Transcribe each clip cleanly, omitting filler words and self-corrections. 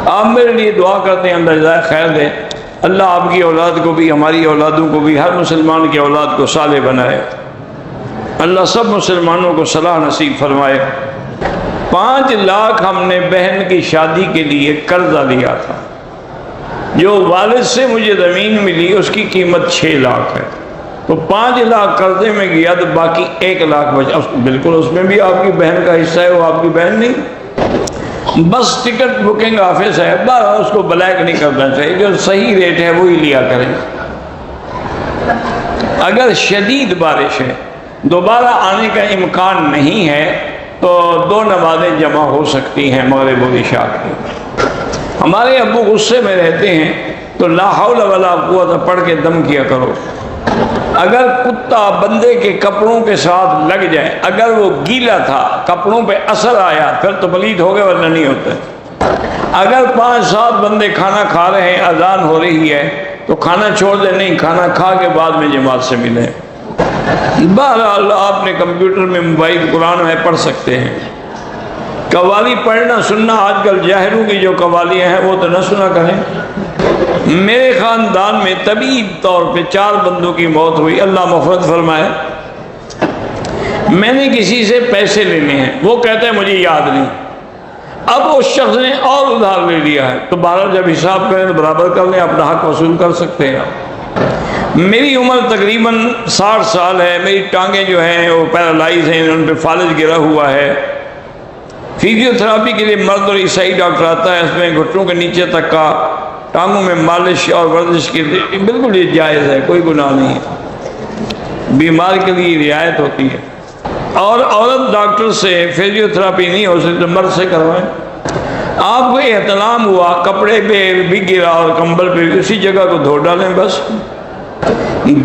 آپ میرے لیے دعا کرتے ہیں، اللہ جزائے خیر دے، اللہ آپ کی اولاد کو بھی، ہماری اولادوں کو بھی، ہر مسلمان کی اولاد کو صالح بنائے، اللہ سب مسلمانوں کو صلاح نصیب فرمائے۔ 5 لاکھ ہم نے بہن کی شادی کے لیے قرضہ لیا تھا، جو والد سے مجھے زمین ملی اس کی قیمت 6 لاکھ ہے، تو 5 لاکھ قرضے میں گیا تو باقی 1 لاکھ بچا۔ بالکل اس میں بھی آپ کی بہن کا حصہ ہے، وہ آپ کی بہن نہیں، بس ٹکٹ بکنگ آفس ہے، بہرحال اس کو بلیک نہیں کرنا چاہیے، جو صحیح ریٹ ہے وہی لیا کریں۔ اگر شدید بارش ہے، دوبارہ آنے کا امکان نہیں ہے، تو 2 نمازیں جمع ہو سکتی ہیں مغرب و عشاء کی۔ ہمارے ابو غصے میں رہتے ہیں تو لا حول ولا قوت پڑھ کے دم کیا کرو۔ اگر کتا بندے کے کپڑوں کے ساتھ لگ جائے، اگر وہ گیلا تھا، کپڑوں پہ اثر آیا، پھر تو پلید ہو گئے، ورنہ نہیں ہوتا۔ اگر 5-7 بندے کھانا کھا رہے ہیں، اذان ہو رہی ہے، تو کھانا چھوڑ دیں، نہیں، کھانا کھا کے بعد میں جماعت سے ملیں۔ بہرحال آپ نے کمپیوٹر میں موبائل قرآن ہے پڑھ سکتے ہیں۔ قوالی پڑھنا سننا، آج کل جاہلوں کی جو قوالیاں ہیں وہ تو نہ سنا کریں۔ میرے خاندان میں طبیعی طور پہ 4 بندوں کی موت ہوئی، اللہ مغفرت فرمائے۔ میں نے کسی سے پیسے لینے ہیں، وہ کہتا ہے مجھے یاد نہیں، اب اس شخص نے اور ادھار لے لیا ہے، تو بہرحال جب حساب کریں تو برابر کر لیں، اپنا حق وصول کر سکتے ہیں۔ میری عمر تقریباً 60 سال ہے، میری ٹانگیں جو ہیں وہ پیرالائز ہیں، ان پہ فالج گرا ہوا ہے۔ فزیو تھراپی کے لیے مرد اور عیسائی ڈاکٹر آتا ہے، اس میں گھٹنوں کے نیچے تک کا ٹانگوں میں مالش اور ورزش کے لیے بالکل یہ جائز ہے، کوئی گناہ نہیں ہے، بیمار کے لیے رعایت ہوتی ہے۔ اور عورت ڈاکٹر سے فزیو تھراپی نہیں ہو سکتی تو مرد سے کروائیں۔ آپ کو احتلام ہوا، کپڑے پہ بھی گرا اور کمبل پہ بھی، اسی جگہ کو دھو ڈالیں بس۔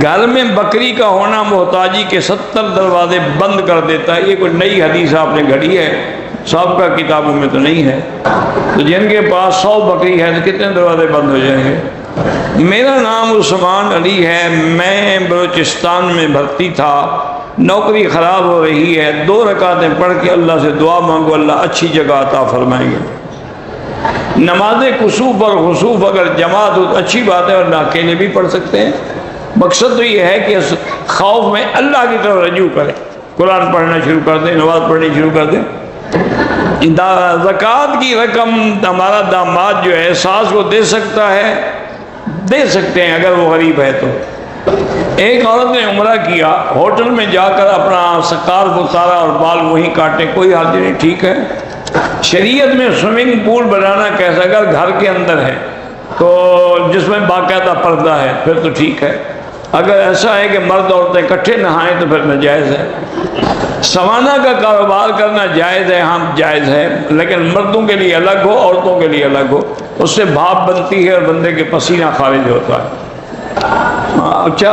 گھر میں بکری کا ہونا محتاجی کے 70 دروازے بند کر دیتا ہے، یہ کوئی نئی حدیث آپ نے گھڑی ہے، سابقہ کتابوں میں تو نہیں ہے۔ تو جن کے پاس 100 بکری ہے تو کتنے دروازے بند ہو جائیں گے؟ میرا نام عثمان علی ہے، میں بلوچستان میں بھرتی تھا، نوکری خراب ہو رہی ہے، 2 رکعتیں پڑھ کے اللہ سے دعا مانگو، اللہ اچھی جگہ عطا فرمائیں گے۔ نماز کسوف اور خسوف اگر جماعت ہو تو اچھی بات ہے، اور اکیلے بھی پڑھ سکتے ہیں۔ مقصد تو یہ ہے کہ خوف میں اللہ کی طرف رجوع کریں، قرآن پڑھنا شروع کر دیں، نماز پڑھنی شروع کر دیں۔ زکوٰۃ کی رقم ہمارا داماد جو ہے ساس کو دے سکتا ہے، دے سکتے ہیں اگر وہ غریب ہے تو۔ ایک عورت نے عمرہ کیا، ہوٹل میں جا کر اپنا سکارف اتارا اور بال وہیں کاٹے، کوئی حرج نہیں، ٹھیک ہے۔ شریعت میں سوئمنگ پول بنانا کیسا؟ اگر گھر کے اندر ہے تو جس میں باقاعدہ پردہ ہے پھر تو ٹھیک ہے، اگر ایسا ہے کہ مرد عورتیں اکٹھے نہائیں تو پھر ناجائز ہے۔ سوانہ کا کاروبار کرنا جائز ہے، ہاں جائز ہے، لیکن مردوں کے لیے الگ ہو، عورتوں کے لیے الگ ہو، اس سے بھاپ بنتی ہے اور بندے کے پسینہ خارج ہوتا ہے۔ اچھا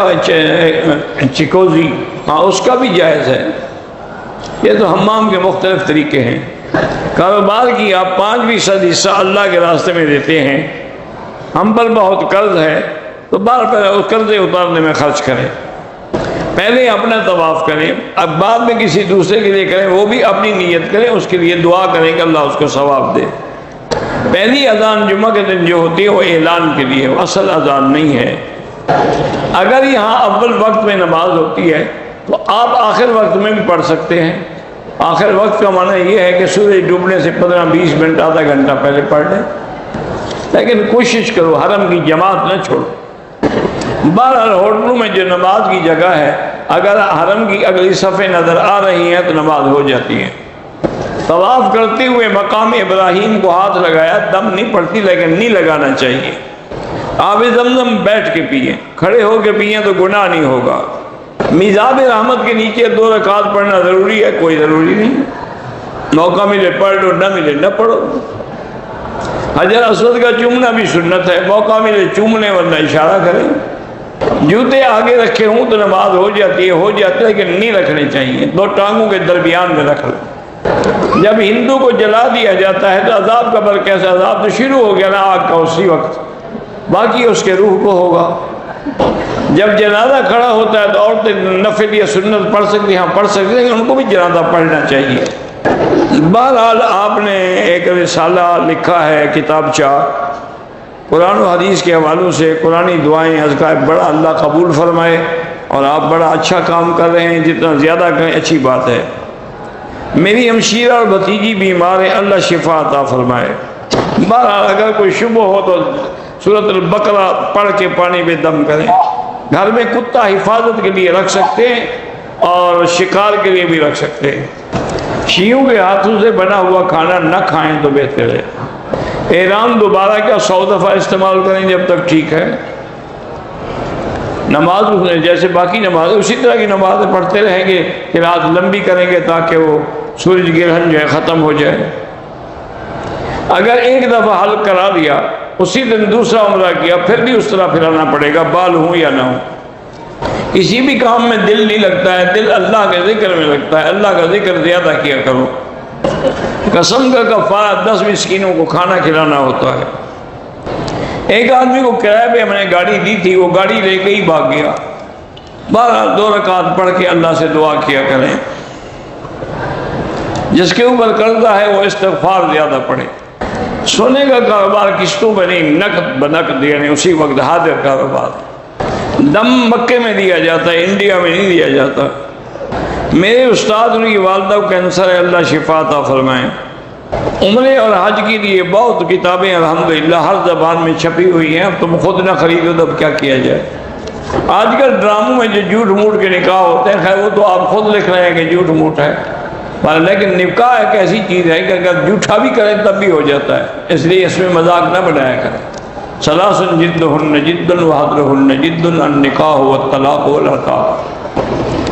چکوزی، ہاں اس کا بھی جائز ہے۔ یہ تو حمام کے مختلف طریقے ہیں۔ کاروبار کی آپ 5% حصہ اللہ کے راستے میں دیتے ہیں، ہم پر بہت قرض ہے تو بار بار اس قرضے اتارنے میں خرچ کریں، پہلے اپنا طواف کریں، اب بعد میں کسی دوسرے کے لیے کریں، وہ بھی اپنی نیت کریں، اس کے لیے دعا کریں کہ اللہ اس کو ثواب دے۔ پہلی اذان جمعہ کے دن جو ہوتی ہے وہ اعلان کے لیے، وہ اصل اذان نہیں ہے۔ اگر یہاں اول وقت میں نماز ہوتی ہے تو آپ آخر وقت میں بھی پڑھ سکتے ہیں۔ آخر وقت کا معنی یہ ہے کہ سورج ڈوبنے سے 15-20 منٹ آدھا گھنٹہ پہلے پڑھ لیں، لیکن کوشش کرو حرم کی جماعت نہ چھوڑو۔ بہرحال ہوٹلوں میں جو نماز کی جگہ ہے، اگر حرم کی اگلی صفیں نظر آ رہی ہیں تو نماز ہو جاتی ہے۔ طواف کرتے ہوئے مقام ابراہیم کو ہاتھ لگایا، دم نہیں پڑتی لیکن نہیں لگانا چاہیے۔ آب زمزم بیٹھ کے پیئیں، کھڑے ہو کے پیئیں تو گناہ نہیں ہوگا۔ میزاب رحمت کے نیچے 2 رکعت پڑھنا ضروری ہے؟ کوئی ضروری نہیں، موقع ملے پڑھ لو، نہ ملے نہ پڑھو۔ حجر اسود کا چومنا بھی سنت ہے، موقع ملے چوم لیں ورنہ اشارہ کریں۔ جوتے آگے رکھے ہوں تو نماز ہو جاتی ہے لیکن نہیں رکھنے چاہیے، 2 ٹانگوں کے درمیان میں رکھ لیں۔ جب ہندو کو جلا دیا جاتا ہے تو عذاب قبر کیسے؟ عذاب تو شروع ہو گیا نا آگ کا اسی وقت، باقی اس کے روح کو ہوگا۔ جب جنازہ کھڑا ہوتا ہے تو عورتیں نفل یا سنت پڑھ سکتی ہیں، ہاں پڑھ سکتی ہیں، لیکن ان کو بھی جنازہ پڑھنا چاہیے۔ بہرحال آپ نے ایک رسالہ لکھا ہے، کتابچہ، قرآن و حدیث کے حوالوں سے، قرآنی دعائیں، اذکار، بڑا اللہ قبول فرمائے، اور آپ بڑا اچھا کام کر رہے ہیں، جتنا زیادہ کریں اچھی بات ہے۔ میری ہمشیرہ اور بھتیجی بیمار ہے، اللہ شفا عطا فرمائے۔ بہرحال اگر کوئی شبہ ہو تو سورۃ البقرہ پڑھ کے پانی میں دم کریں۔ گھر میں کتا حفاظت کے لیے رکھ سکتے ہیں اور شکار کے لیے بھی رکھ سکتے ہیں۔ شیعوں کے ہاتھوں سے بنا ہوا کھانا نہ کھائیں تو بہتر ہے۔ احرام دوبارہ کیا 100 دفعہ استعمال کریں جب تک ٹھیک ہے۔ نماز جیسے باقی نماز اسی طرح کی نمازیں پڑھتے رہیں گے کہ رات لمبی کریں گے تاکہ وہ سورج گرہن جو ہے ختم ہو جائے۔ اگر ایک دفعہ حلق کرا لیا، اسی دن دوسرا عمرہ کیا، پھر بھی اس طرح پھرانا پڑے گا، بال ہوں یا نہ ہوں۔ کسی بھی کام میں دل نہیں لگتا ہے، دل اللہ کے ذکر میں لگتا ہے۔ اللہ کا ذکر زیادہ کیا کرو۔ قسم کا کفارہ 10 مسکینوں کو کھانا کھلانا ہوتا ہے۔ ایک آدمی کو کرائے پہ ہم نے گاڑی دی تھی، وہ گاڑی لے کے ہی بھاگ گیا۔ بہرحال 2 رکعت پڑھ کے اللہ سے دعا کیا کریں۔ جس کے اوپر قرضہ ہے وہ استغفار زیادہ پڑھے۔ سونے کا کاروبار قسطوں میں نہیں، نقد بنقد، یعنی اسی وقت حاضر کاروبار۔ دم مکے میں دیا جاتا ہے، انڈیا میں نہیں دیا جاتا۔ میرے استاد ان کی والدہ کو کینسر ہے، اللہ شفا عطا فرمائیں۔ عمرے اور حج کے لیے بہت کتابیں الحمدللہ ہر زبان میں چھپی ہوئی ہیں، اب تم خود نہ خریدو تو اب کیا کیا جائے۔ آج کل ڈراموں میں جو جھوٹ موٹ کے نکاح ہوتے ہیں، خیر وہ تو آپ خود لکھ رہے ہیں کہ جھوٹ موٹ ہے، لیکن نکاح ایک ایسی چیز ہے کہ اگر جھوٹا بھی کریں تب بھی ہو جاتا ہے، اس لیے اس میں مذاق نہ بنایا کریں۔ ثلاث جدہن جد وحدہن جد النکاح والطلاق والعتاق۔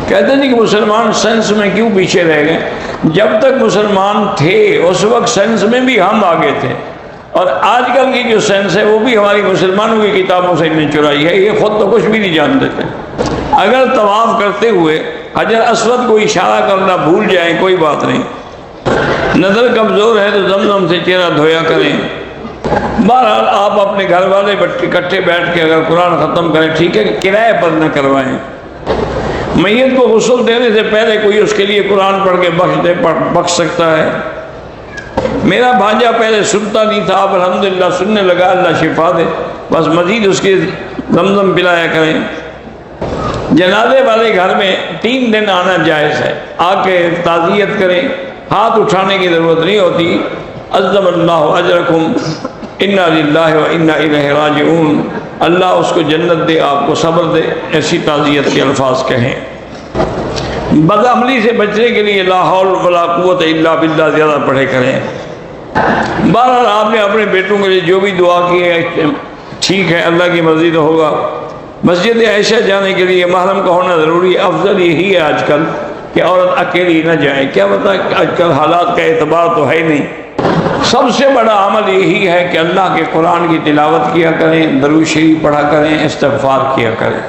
کہتے ہیں کہ مسلمان سائنس میں کیوں پیچھے رہ گئے؟ جب تک مسلمان تھے اس وقت سائنس میں بھی ہم آگے تھے، اور آج کل کی جو سائنس ہے وہ بھی ہماری مسلمانوں کی کتابوں سے انہیں چرائی ہے۔ یہ خود تو کچھ بھی نہیں جانتے تھے۔ اگر طواف کرتے ہوئے حجر اسود کو اشارہ کرنا بھول جائیں کوئی بات نہیں، نظر کمزور ہے تو زمزم سے چہرہ دھویا کریں۔ بہرحال آپ اپنے گھر والے اکٹھے بیٹھ کے اگر قرآن ختم کریں ٹھیک ہے، کرائے پر نہ کروائیں۔ میت کو غسل دینے سے پہلے کوئی اس کے لیے قرآن پڑھ کے بخش سکتا ہے۔ میرا بھانجا پہلے سنتا نہیں تھا، اب الحمدللہ سننے لگا، اللہ شفا دے، بس مزید اس کے زمزم پلایا کریں۔ جنازے والے گھر میں 3 دن آنا جائز ہے، آ کے تعزیت کریں، ہاتھ اٹھانے کی ضرورت نہیں ہوتی۔ عظم اللہ اجرکم انا للہ و انا الیہ راجعون، اللہ اس کو جنت دے، آپ کو صبر دے، ایسی تعزیت کے الفاظ کہیں۔ بدعملی سے بچنے کے لیے لا حول ولا قوت الا باللہ زیادہ پڑھے کریں۔ بہرحال آپ نے اپنے بیٹوں کے لیے جو بھی دعا کی ہے ٹھیک ہے، اللہ کی مرضی تو ہوگا۔ مسجد عائشہ جانے کے لیے محرم کا ہونا ضروری ہے، افضل یہی ہے آج کل کہ عورت اکیلی نہ جائے۔ کیا پتہ آج کل حالات کا اعتبار تو ہے نہیں۔ سب سے بڑا عمل یہی ہے کہ اللہ کے قرآن کی تلاوت کیا کریں، درود شریف پڑھا کریں، استغفار کیا کریں۔